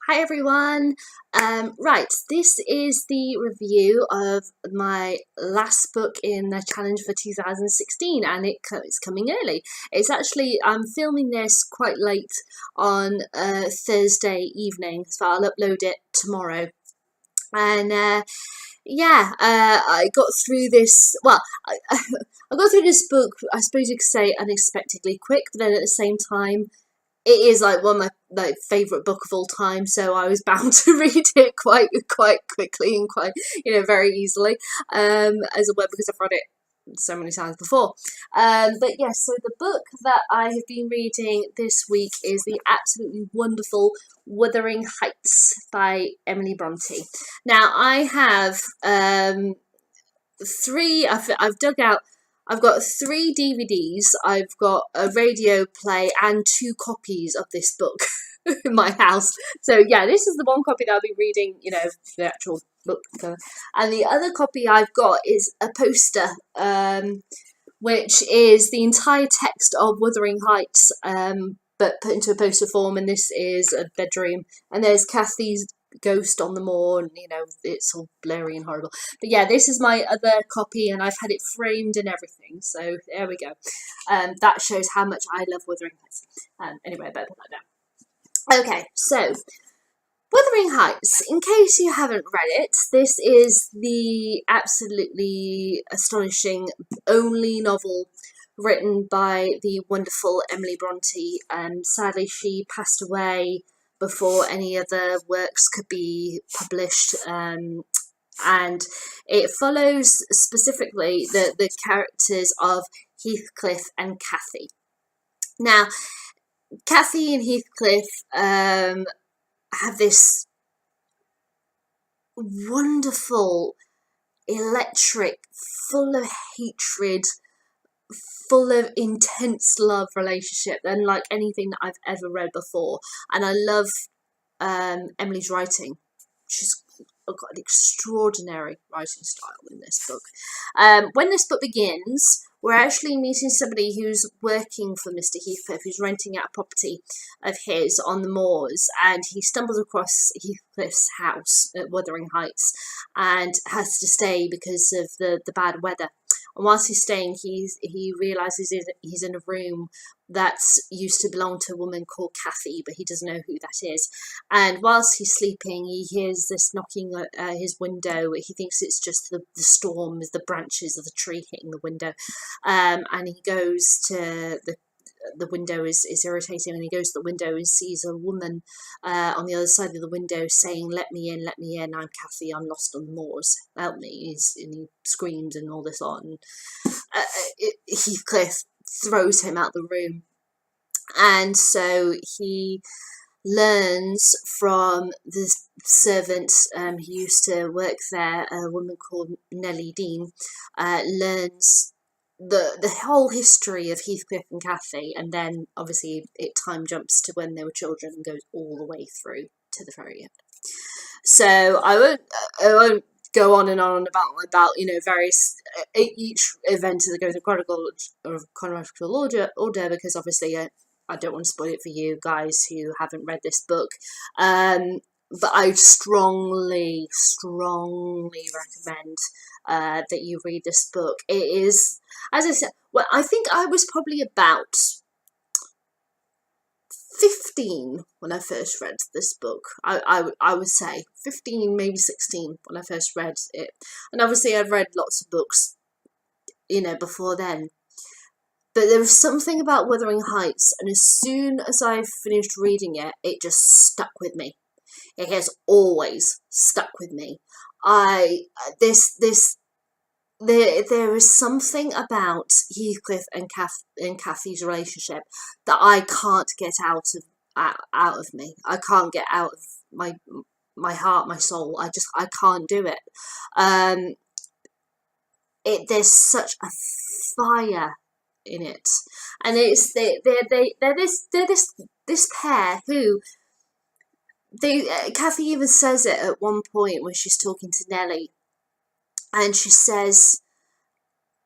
Hi everyone. Right, this is the review of my last book in the challenge for 2016, and it's coming early. I'm filming this quite late on Thursday evening, so I'll upload it tomorrow. And I got through this. Well, I got through this book. I suppose you could say unexpectedly quick, but then at the same time it is like one of my favourite book of all time, so I was bound to read it quite quickly and quite very easily, as well because I've read it so many times before. But yes, so the book that I have been reading this week is the absolutely wonderful Wuthering Heights by Emily Bronte. Now I have three. I've dug out. I've got 3 DVDs, I've got a radio play and 2 copies of this book in my house. So yeah, this is the one copy that I'll be reading, the actual book. And the other copy I've got is a poster, which is the entire text of Wuthering Heights, but put into a poster form, and this is a bedroom. And there's Kathy's ghost on the moor, and it's all blurry and horrible, but yeah, this is my other copy and I've had it framed and everything, so there we go. That shows how much I love Wuthering Heights. Anyway, I better put that down. Okay, so Wuthering Heights, in case you haven't read it, this is the absolutely astonishing only novel written by the wonderful Emily Bronte. Sadly she passed away before any other works could be published, and it follows specifically the characters of Heathcliff and Cathy. Now, Cathy and Heathcliff have this wonderful, electric, full of hatred, full of intense love relationship, unlike anything that I've ever read before. And I love Emily's writing. She's got an extraordinary writing style in this book. When this book begins, we're actually meeting somebody who's working for Mr. Heathcliff, who's renting out a property of his on the moors, and he stumbles across Heathcliff's house at Wuthering Heights and has to stay because of the bad weather. And whilst he's staying, he realises he's in a room that used to belong to a woman called Cathy, but he doesn't know who that is. And whilst he's sleeping, he hears this knocking at his window. He thinks it's just the storm, the branches of the tree hitting the window. And he goes to the window is irritating, and he goes to the window and sees a woman on the other side of the window saying, let me in, I'm Cathy, I'm lost on the moors, help me. And he screams and all this lot, and Heathcliff throws him out the room. And so he learns from the servant who used to work there, a woman called Nellie Dean, learns the whole history of Heathcliff and Cathy, and then obviously it time jumps to when they were children and goes all the way through to the very end. So I won't go on and on about various each event that goes in chronological order, because obviously I don't want to spoil it for you guys who haven't read this book. But I strongly recommend that you read this book. It is, as I said, well, I think I was probably about 15 when I first read this book. I would say 15, maybe 16 when I first read it. And obviously I've read lots of books, before then. But there was something about Wuthering Heights, and as soon as I finished reading it, it just stuck with me. It has always stuck with me. There is something about Heathcliff and Cathy's relationship that I can't get out of me. I can't get out of my heart, my soul. I can't do it. There's such a fire in it, and it's they're this pair who. Cathy even says it at one point when she's talking to Nellie, and she says,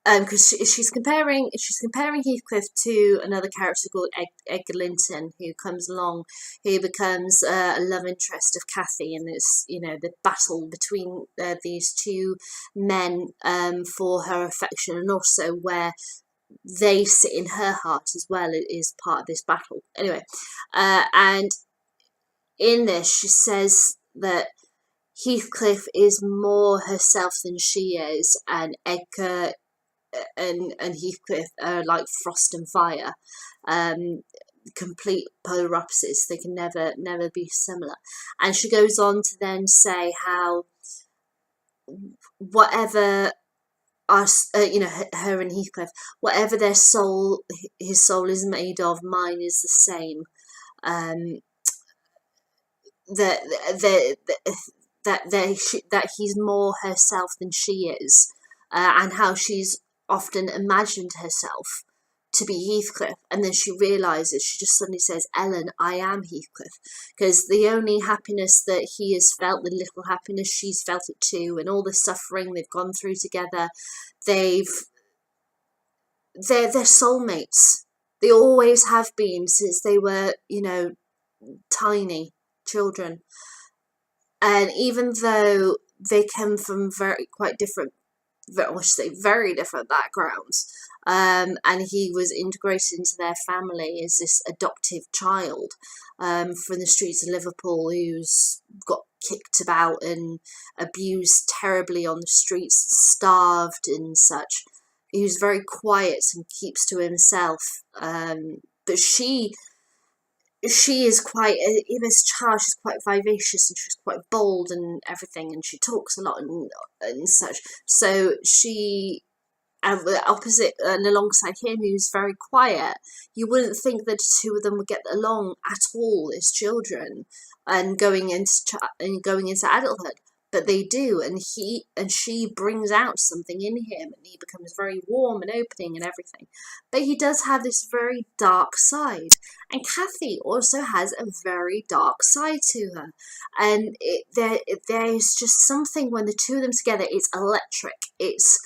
because she's comparing Heathcliff to another character called Edgar Linton, who comes along, who becomes a love interest of Cathy, and it's the battle between these two men for her affection, and also where they sit in her heart as well is part of this battle. Anyway, and in this she says that Heathcliff is more herself than she is, and Edgar and Heathcliff are like frost and fire, complete polar opposites. They can never be similar. And she goes on to then say how whatever us, her and Heathcliff, whatever his soul is made of, mine is the same. Um, that that he's more herself than she is, and how she's often imagined herself to be Heathcliff, and then she realizes, she just suddenly says, Ellen, I am Heathcliff, because the only happiness that he has felt, the little happiness, she's felt it too, and all the suffering they've gone through together, they're soulmates. They always have been since they were tiny children. And even though they come from very different backgrounds, and he was integrated into their family as this adoptive child from the streets of Liverpool, who's got kicked about and abused terribly on the streets, starved and such. He was very quiet and keeps to himself. But she is quite, even as a child, she's quite vivacious and she's quite bold and everything, and she talks a lot and such. So she, opposite and alongside him, who's very quiet, you wouldn't think that the two of them would get along at all as children and going into adulthood. But they do, and she brings out something in him, and he becomes very warm and opening and everything. But he does have this very dark side, and Cathy also has a very dark side to her. And there's just something when the two of them together, it's electric. It's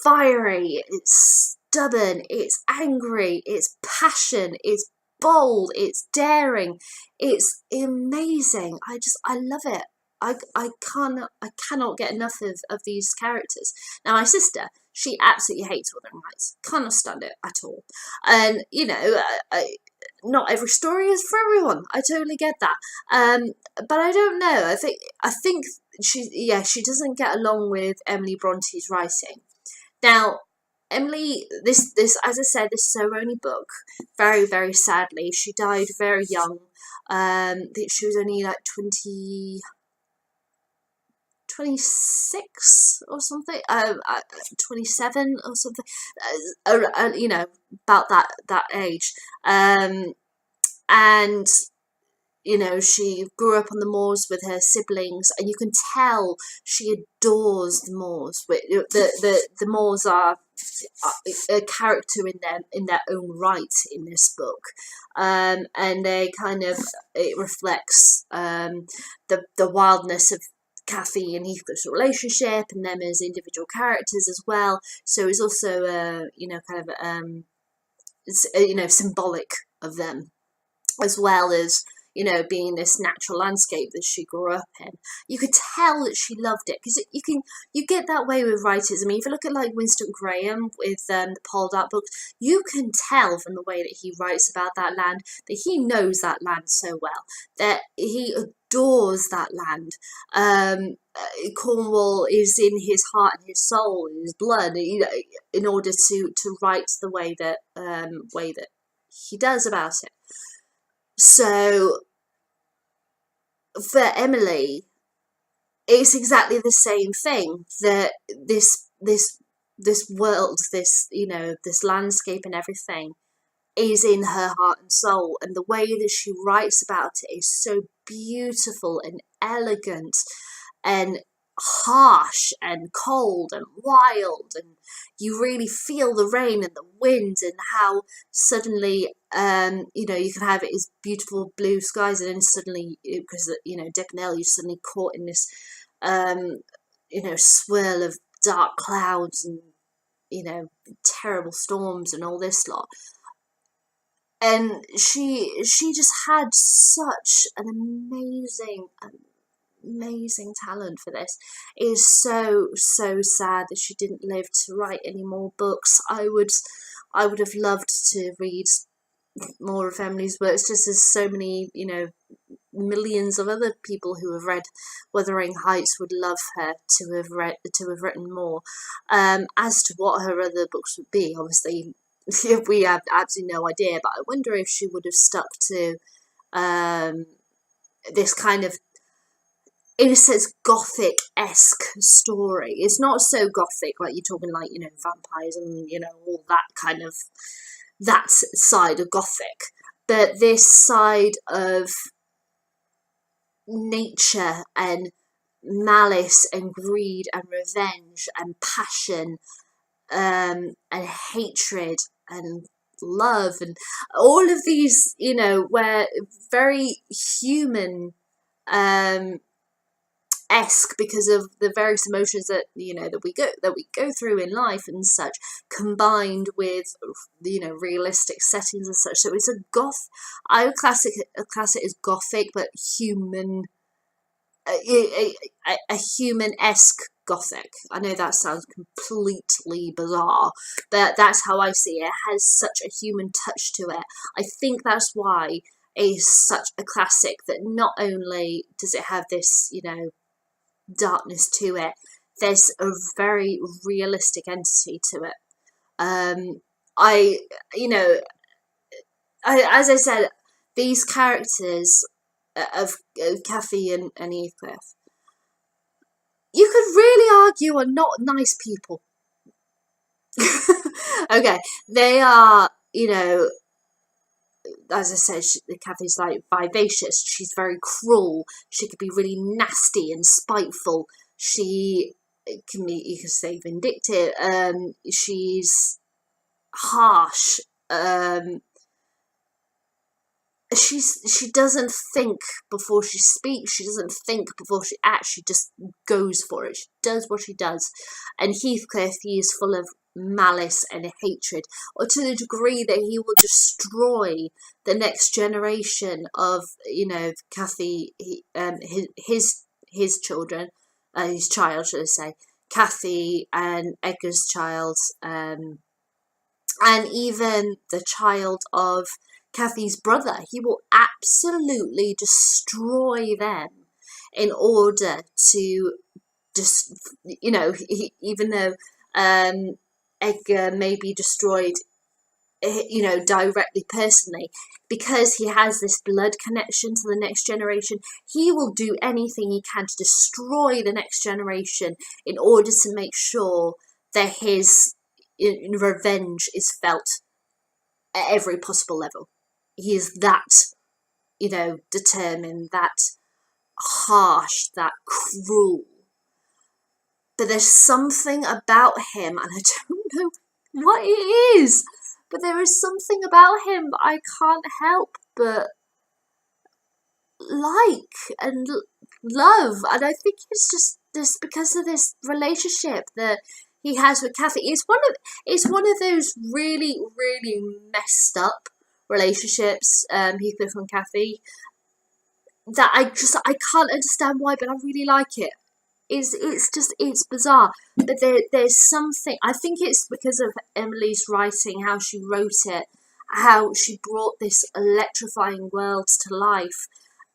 fiery. It's stubborn. It's angry. It's passion. It's bold, it's daring, it's amazing. I love it. I cannot get enough of these characters. Now my sister, she absolutely hates Wuthering Heights, cannot stand it at all. And not every story is for everyone. I totally get that. But I don't know. I think she doesn't get along with Emily Bronte's writing. Now, Emily, this as I said, this is her only book. Very, very sadly, she died very young. She was only like 26 or something. 27 or something. About that age. And she grew up on the moors with her siblings, and you can tell she adores the moors. The moors are a character in their own right in this book, and they it reflects the wildness of Cathy and Heathcliff's relationship, and them as individual characters as well. So it's also symbolic of them, as well as being this natural landscape that she grew up in. You could tell that she loved it, because you get that way with writers. I mean, if you look at like Winston Graham with the Poldark books, you can tell from the way that he writes about that land that he knows that land so well, that he adores that land. Cornwall is in his heart and his soul and his blood, in order to write the way that he does about it. So for Emily, it's exactly the same thing, that this world, this landscape and everything is in her heart and soul, and the way that she writes about it is so beautiful and elegant and harsh and cold and wild, and you really feel the rain and the wind, and how suddenly you can have it as beautiful blue skies, and then suddenly, because Dick and Elle, you're suddenly caught in this swirl of dark clouds and, you know, terrible storms and all this lot. And she just had such an amazing talent for this. It is so sad that she didn't live to write any more books. I would have loved to read more of Emily's works, just as so many, you know, millions of other people who have read Wuthering Heights would love her to have written more. As to what her other books would be, obviously we have absolutely no idea, but I wonder if she would have stuck to this kind of, in a sense, gothic-esque story. It's not so gothic, like you're talking like, you know, vampires and, you know, all that kind of, that side of gothic, but this side of nature and malice and greed and revenge and passion, and hatred and love and all of these, you know, where very human esque, because of the various emotions that, you know, that we go through in life and such, combined with, you know, realistic settings and such. So it's I would class it as gothic, but human, a human-esque gothic. I know that sounds completely bizarre, but that's how I see it. It has such a human touch to it. I think that's why it's such a classic, that not only does it have this, you know, darkness to it, there's a very realistic entity to it. As I said, these characters of Kathy and Heathcliff, you could really argue are not nice people. Okay, they are, you know, as I said, Kathy's like vivacious. She's very cruel. She could be really nasty and spiteful. She can be, you could say, vindictive. She's harsh. She doesn't think before she speaks. She doesn't think before she acts. She just goes for it. She does what she does. And Heathcliff, he is full of malice and hatred, or to the degree that he will destroy the next generation of, you know, Kathy, his children, his child, should I say, Kathy and Edgar's child, and even the child of Kathy's brother. He will absolutely destroy them in order to just, you know, even though Edgar may be destroyed, you know, directly, personally, because he has this blood connection to the next generation, he will do anything he can to destroy the next generation in order to make sure that his revenge is felt at every possible level. He is that, you know, determined, that harsh, that cruel. But there's something about him, and I don't know what it is, but there is something about him that I can't help but like and love. And I think it's just because of this relationship that he has with Kathy. It's one of those really messed up relationships, Heathcliff and Kathy, that I can't understand why, but I really like it. It's bizarre, but there's something. I think it's because of Emily's writing, how she wrote it, how she brought this electrifying world to life.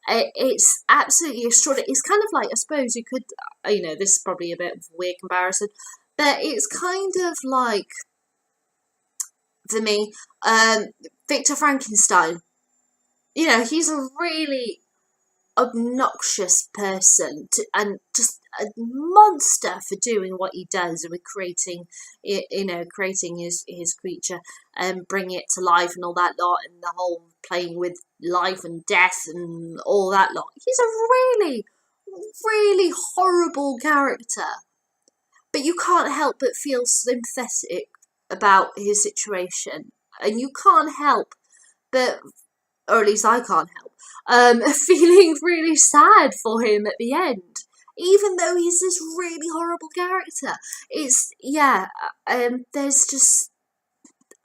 It's absolutely extraordinary. It's kind of like, I suppose you could, you know, this is probably a bit of a weird comparison, but it's kind of like, for me, Victor Frankenstein. You know, he's a really obnoxious person, and just a monster for doing what he does with creating, you know, creating his creature and bringing it to life and all that lot, and the whole playing with life and death and all that lot. He's a really horrible character, but you can't help but feel sympathetic about his situation, and you can't help but, or at least I can't help, feeling really sad for him at the end. even though he's this really horrible character. It's, yeah, there's just,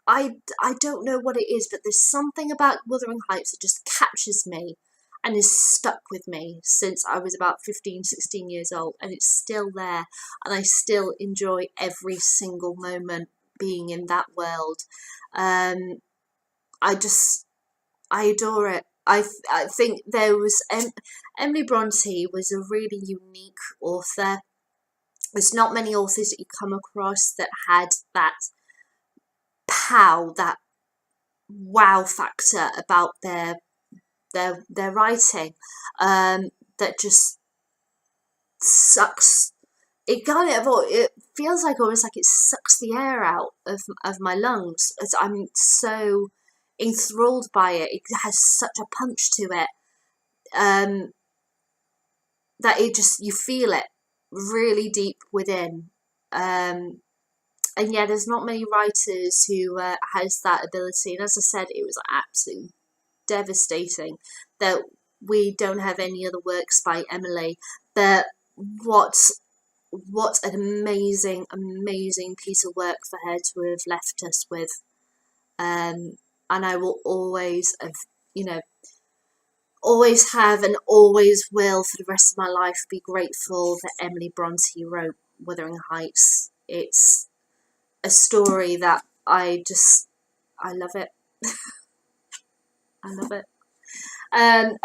I don't know what it is, but there's something about Wuthering Heights that just captures me and is stuck with me since I was about 15, 16 years old, and it's still there, and I still enjoy every single moment being in that world. Um, I adore it. I think there was Emily Bronte was a really unique author. There's not many authors that you come across that had that that wow factor about their writing, that just sucks. It feels like almost like it sucks the air out of my lungs. I'm so enthralled by it. It has such a punch to it, that it just, you feel it really deep within. And yeah, there's not many writers who has that ability. And as I said, it was absolutely devastating that we don't have any other works by Emily. But what an amazing piece of work for her to have left us with. And I will always have, always have and always will for the rest of my life be grateful that Emily Bronte wrote Wuthering Heights. It's a story that I love it. I love it.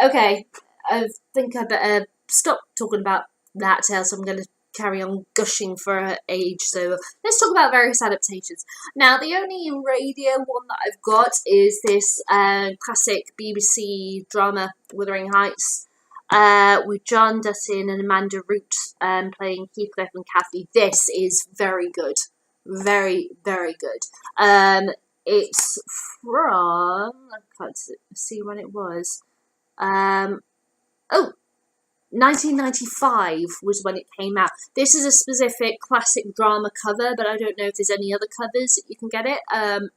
Okay, I think I better stop talking about that tale, so I'm going to carry on gushing for her age. So let's talk about various adaptations. Now, the only radio one that I've got is this classic BBC drama, Wuthering Heights, with John Dutton and Amanda Root playing Heathcliff and Cathy. This is very good. Very, very good. It's from, I can't see when it was. 1995 was when it came out. This is a specific classic drama cover, but I don't know if there's any other covers that you can get it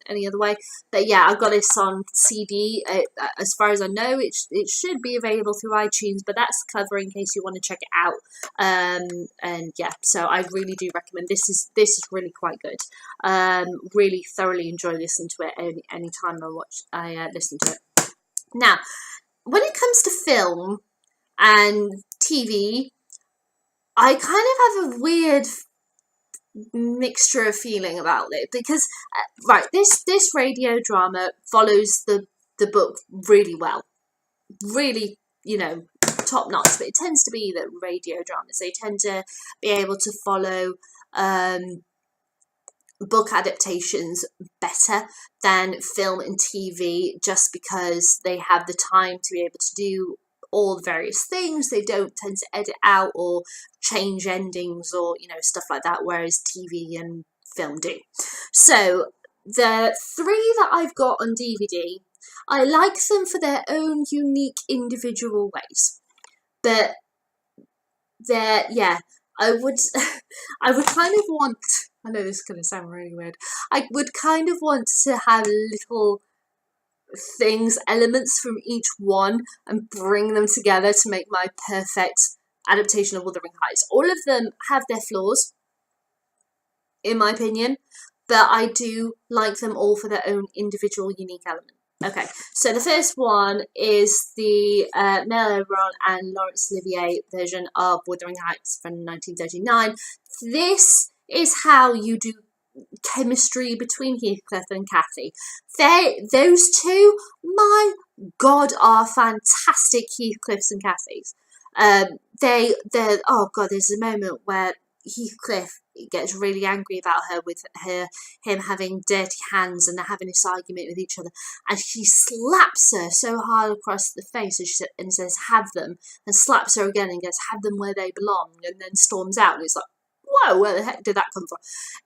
any other way. But yeah, I've got this on CD. As far as I know, it should be available through iTunes, but that's the cover in case you want to check it out. And yeah, so I really do recommend this. Is really quite good. Really thoroughly enjoy listening to it any time I listen to it. Now, when it comes to film and TV, I kind of have a weird mixture of feeling about it because, right, this radio drama follows the book really well, really, top notch. But it tends to be that radio dramas, they tend to be able to follow book adaptations better than film and TV, just because they have the time to be able to do all the various things. They don't tend to edit out or change endings or stuff like that, whereas TV and film do. So the three that I've got on DVD, I like them for their own unique individual ways, but I would kind of want, I know this is going to sound really weird, I would kind of want to have little things, elements from each one, and bring them together to make my perfect adaptation of Wuthering Heights. All of them have their flaws, in my opinion, but I do like them all for their own individual unique element. Okay, so the first one is the Mel Oberon and Laurence Olivier version of Wuthering Heights from 1939. This is how you do chemistry between Heathcliff and Cathy. Those two, my God, are fantastic Heathcliffs and Cathys. Oh God, there's a moment where Heathcliff gets really angry about her with him having dirty hands, and they're having this argument with each other, and she slaps her so hard across the face and says, "Have them," and slaps her again and goes, "Have them where they belong," and then storms out. And it's like, whoa, where the heck did that come from?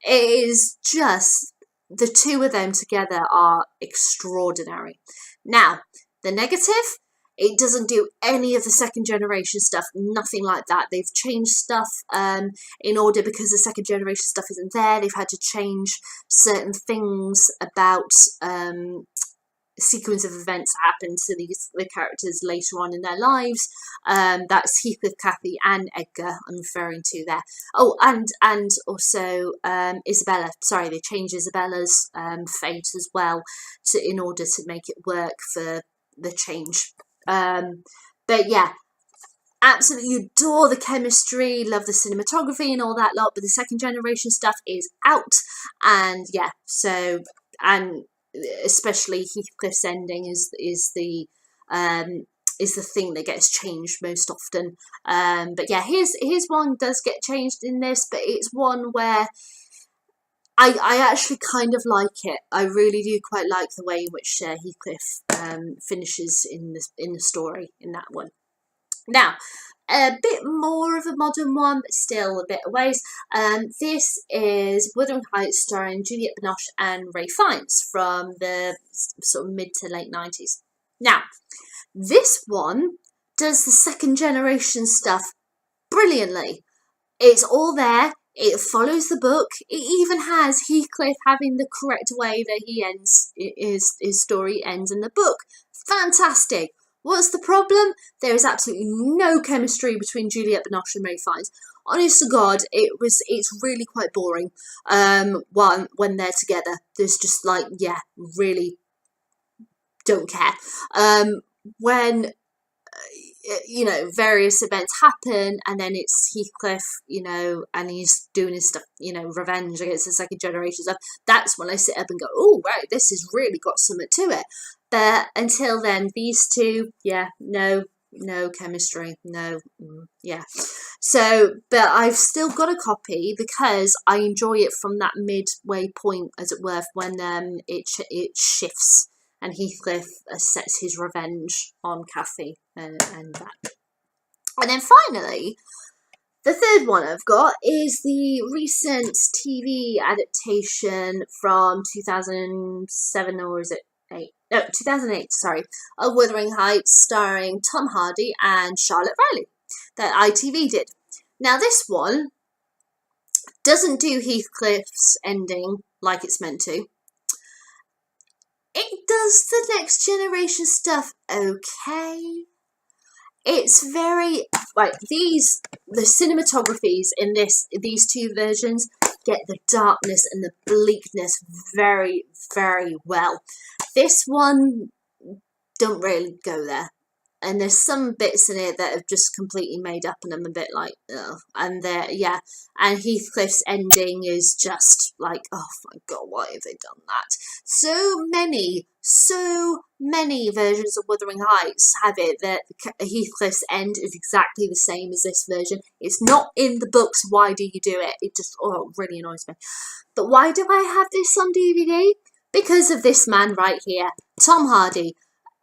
It is just, the two of them together are extraordinary. Now, the negative, it doesn't do any of the second generation stuff, nothing like that. They've changed stuff in order, because the second generation stuff isn't there. They've had to change certain things about sequence of events happen to the characters later on in their lives. That's Heathcliff, Cathy, and Edgar I'm referring to there. Oh, and also Isabella. Sorry, they changed Isabella's fate as well in order to make it work for the change. But yeah, absolutely adore the chemistry, love the cinematography and all that lot, but the second generation stuff is out. And yeah, so, and especially Heathcliff's ending is the thing that gets changed most often. But yeah, his one does get changed in this, but it's one where I actually kind of like it. I really do quite like the way in which Heathcliff finishes in the story in that one. Now, a bit more of a modern one, but still a bit of ways. This is Wuthering Heights, starring Juliette Binoche and Ralph Fiennes from the sort of mid to late 90s. Now, this one does the second generation stuff brilliantly. It's all there. It follows the book. It even has Heathcliff having the correct way that he ends his story ends in the book. Fantastic. What's the problem? There is absolutely no chemistry between Juliette Binoche and Ralph Fiennes. Honest to God, it's really quite boring. When they're together, there's just like, yeah, really don't care. When various events happen, and then it's Heathcliff, and he's doing his stuff, revenge against the second generation stuff. That's when I sit up and go, oh, right, this has really got something to it. But until then, these two, yeah, no chemistry, no, yeah. So, but I've still got a copy because I enjoy it from that midway point, as it were, when it shifts and Heathcliff sets his revenge on Cathy and that. And then finally, the third one I've got is the recent TV adaptation from 2007, or is it 8? No, 2008, sorry, of Wuthering Heights, starring Tom Hardy and Charlotte Riley, that ITV did. Now, this one doesn't do Heathcliff's ending like it's meant to. It does the next generation stuff okay. It's very right. The cinematographies in these two versions get the darkness and the bleakness very, very well. This one don't really go there. And there's some bits in it that have just completely made up, and I'm a bit like, ugh. And and Heathcliff's ending is just like, oh my God, why have they done that? So many versions of Wuthering Heights have it that Heathcliff's end is exactly the same as this version. It's not in the books. Why do you do it? It just, it really annoys me. But why do I have this on DVD? Because of this man right here, Tom Hardy.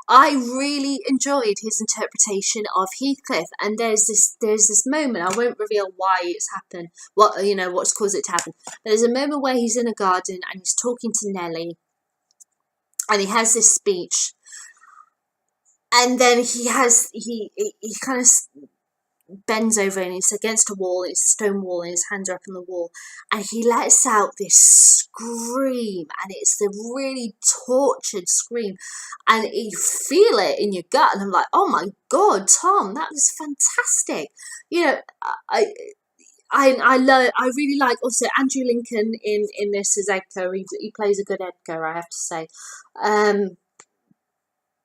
I really enjoyed his interpretation of Heathcliff, and there's this moment, I won't reveal why it's happened, what's caused it to happen. There's a moment where he's in a garden and he's talking to Nellie, and he has this speech, and then he kind of bends over and it's against a wall, it's a stone wall, and his hands are up on the wall, and he lets out this scream, and it's the really tortured scream, and you feel it in your gut, and I'm like, oh my God, Tom, that was fantastic. I really like also Andrew Lincoln in this as Edgar. He plays a good Edgar, I have to say.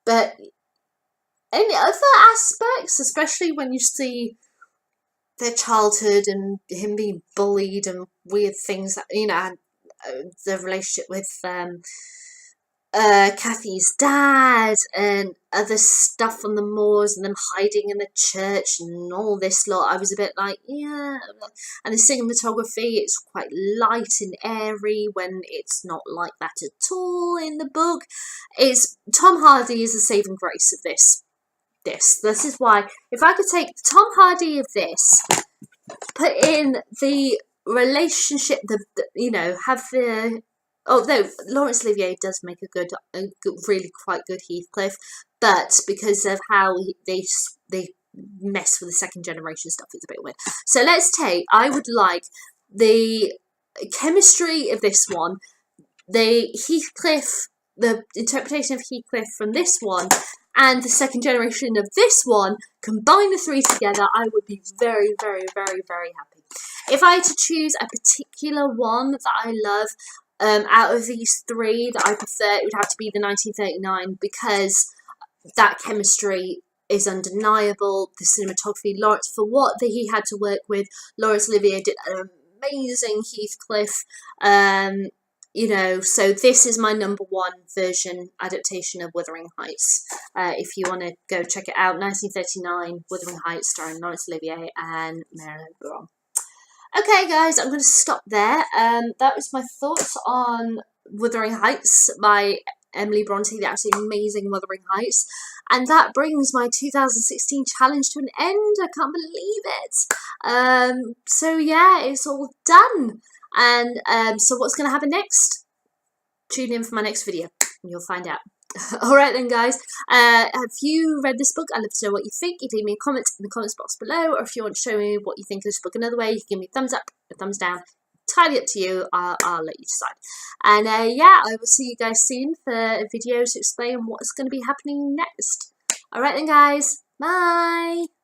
But any other aspects, especially when you see their childhood and him being bullied and weird things that, and the relationship with Cathy's dad and other stuff on the moors and them hiding in the church and all this lot, I was a bit like, yeah. And the cinematography, it's quite light and airy when it's not like that at all in the book. Tom Hardy is the saving grace of this. This is why, if I could take Tom Hardy of this, put in the relationship, although Laurence Olivier does make a good, really quite good Heathcliff, but because of how they mess with the second generation stuff, it's a bit weird. So I would like the chemistry of this one, the Heathcliff, the interpretation of Heathcliff from this one and the second generation of this one, combine the three together, I would be very, very, very, very happy. If I had to choose a particular one that I love out of these three that I prefer, it would have to be the 1939, because that chemistry is undeniable. The cinematography, Laurence, for what he had to work with, Laurence Olivier did an amazing Heathcliff. You know, so this is my number one version adaptation of Wuthering Heights. If you want to go check it out, 1939, Wuthering Heights, starring Laurence Olivier and Emily Bronte. Okay, guys, I'm going to stop there. That was my thoughts on Wuthering Heights by Emily Bronte, the absolutely amazing Wuthering Heights. And that brings my 2016 challenge to an end. I can't believe it. So yeah, it's all done. And so what's going to happen next? Tune in for my next video and you'll find out. Alright then, guys, have you read this book? I'd love to know what you think. You leave me a comment in the comments box below, or if you want to show me what you think of this book another way, you can give me a thumbs up, a thumbs down. Entirely up to you. I'll let you decide. And yeah, I will see you guys soon for a video to explain what's going to be happening next. Alright then, guys, bye!